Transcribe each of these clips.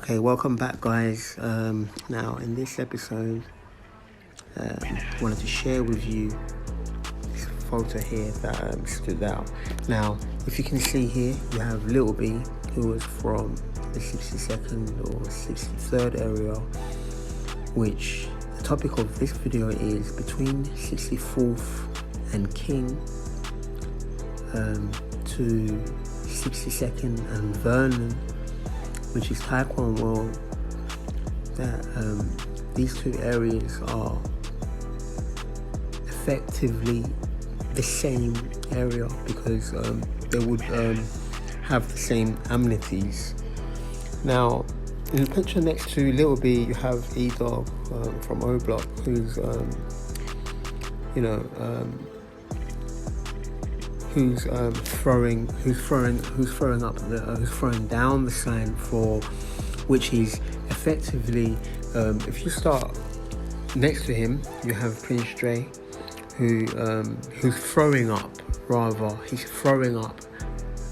Okay, welcome back, guys. Now, in this episode, I wanted to share with you this photo here that stood out. Now, if you can see here, you have Little B, who was from the 62nd or 63rd area, which the topic of this video is between 64th and King to 62nd and Vernon, which is Tyquan world. That these two areas are effectively the same area because they would have the same amenities. Now, in the picture next to Little B, you have E-Dog from O Block, who's throwing down the sign for, which is effectively, if you start next to him, you have Prince Dre, who's throwing up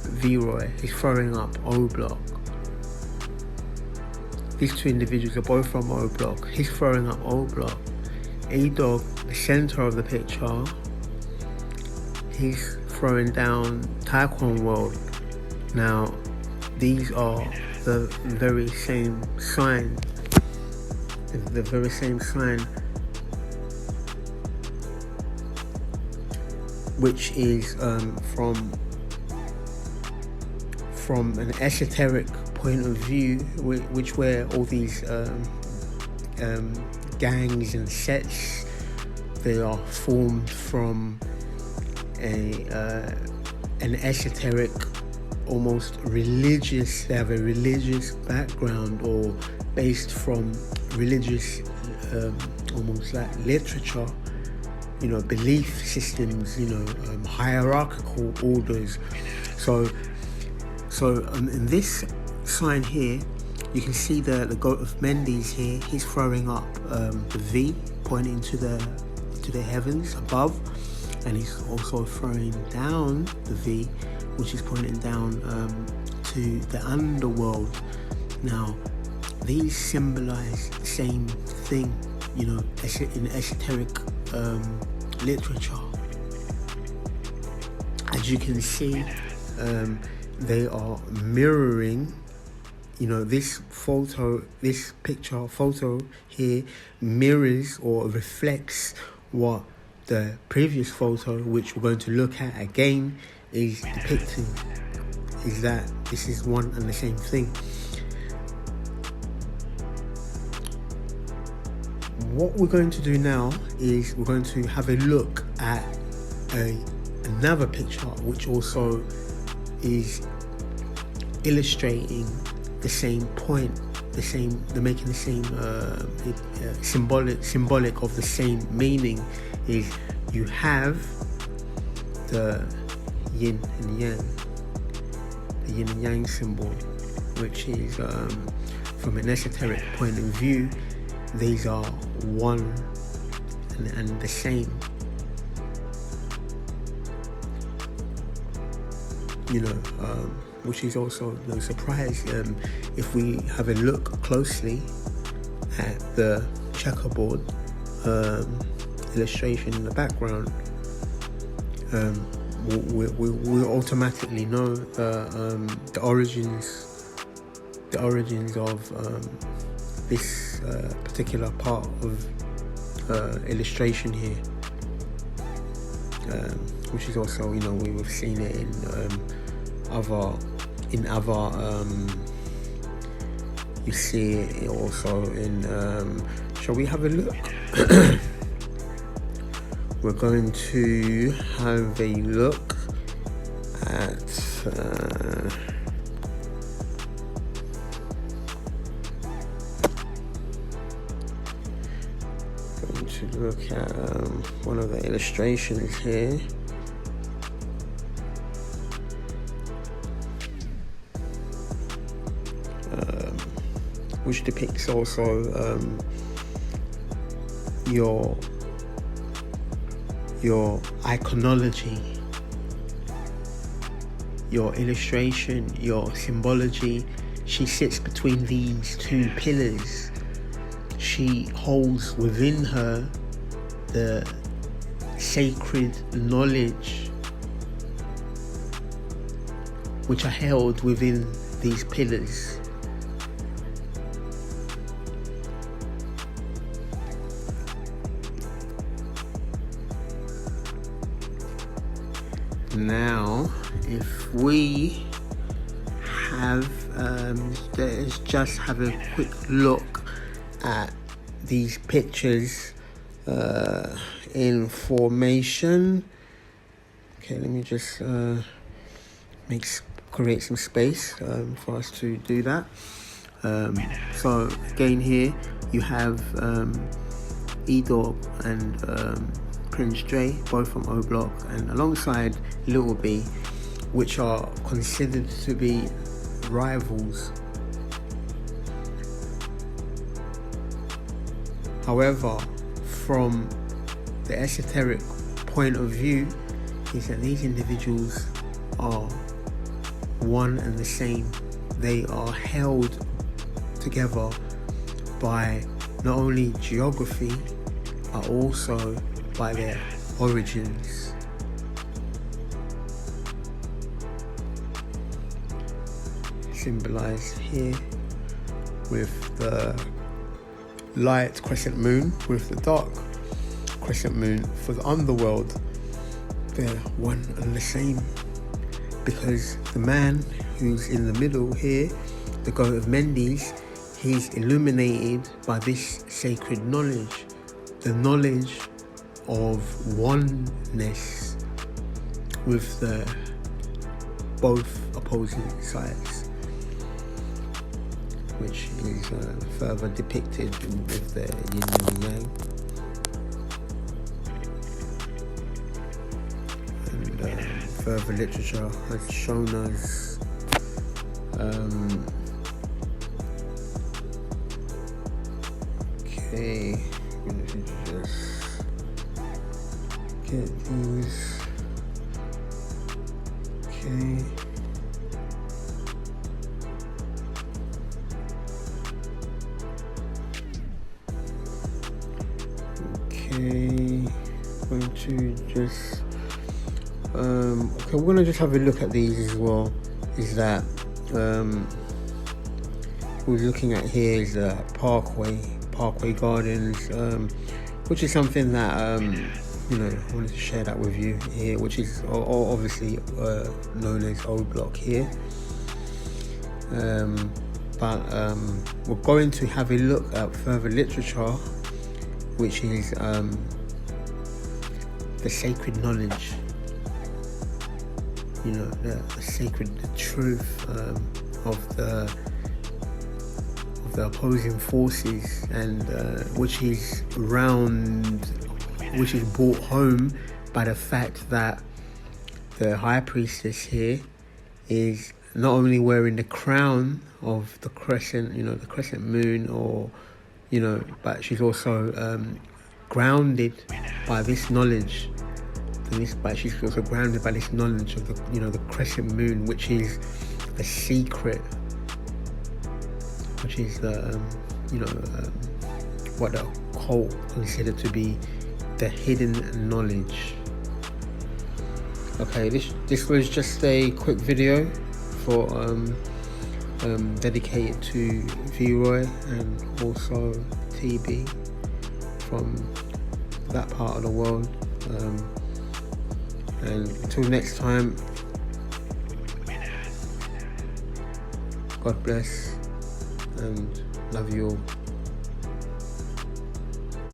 V-Roy, he's throwing up O Block. These two individuals are both from O Block. He's throwing up O Block. E-Dog, the center of the picture, he's throwing down Tyquan world. Now, these are the very same sign. The very same sign, which is from an esoteric point of view, which where all these gangs and sets, they are formed from an esoteric, almost religious. They have a religious background, or based from religious, almost like literature. Belief systems. Hierarchical orders. So in this sign here, you can see the goat of Mendes here. He's throwing up the V, pointing to the heavens above, and he's also throwing down the V, which is pointing down to the underworld. Now, these symbolize the same thing, in esoteric literature. As you can see, they are mirroring. This photo here mirrors or reflects what the previous photo, which we're going to look at again, is depicting. Is that this is one and the same thing. What we're going to do now is we're going to have a look at another picture, which also is illustrating the same point, they're making the same symbolic of the same meaning. Is you have the yin and yang symbol, which is from an esoteric point of view, these are one and the same. Which is also no surprise if we have a look closely at the checkerboard illustration in the background. We automatically know the origins of this particular part of illustration here, which is also, we've seen it in other you see it also in shall we have a look? We're going to have a look at one of the illustrations here. Which depicts also your iconology, your illustration, your symbology she sits between these two pillars. She holds within her the sacred knowledge which are held within these pillars. Now, if we let's just have a quick look at these pictures in formation. Okay, let me just create some space for us to do that. So again, here you have E-Dog and Prince J, both from O Block, and alongside Little B, which are considered to be rivals. However, from the esoteric point of view, is that these individuals are one and the same. They are held together by not only geography, but also by their origins. Symbolized here with the light crescent moon, with the dark crescent moon for the underworld. They're one and the same, because the man who's in the middle here, the goat of Mendes, he's illuminated by this sacred knowledge, the knowledge of oneness with the both opposing sides, which is further depicted with the yin and yang. And further literature has shown us okay, let's just get these. Okay. Going to just okay, we're gonna just have a look at these as well. Is that we're looking at here is the Parkway Gardens, which is something that I wanted to share that with you here, which is obviously known as O Block here. But we're going to have a look at further literature, which is the sacred knowledge, the truth of the opposing forces, and which is brought home by the fact that the high priestess here is not only wearing the crown of the crescent, the crescent moon, but she's also grounded by this knowledge. But she's also grounded by this knowledge of the crescent moon, which is the secret, which is the what the cult considered to be the hidden knowledge. Okay, this was just a quick video for dedicated to V-Roy and also TB from that part of the world. And until next time, God bless and love you all.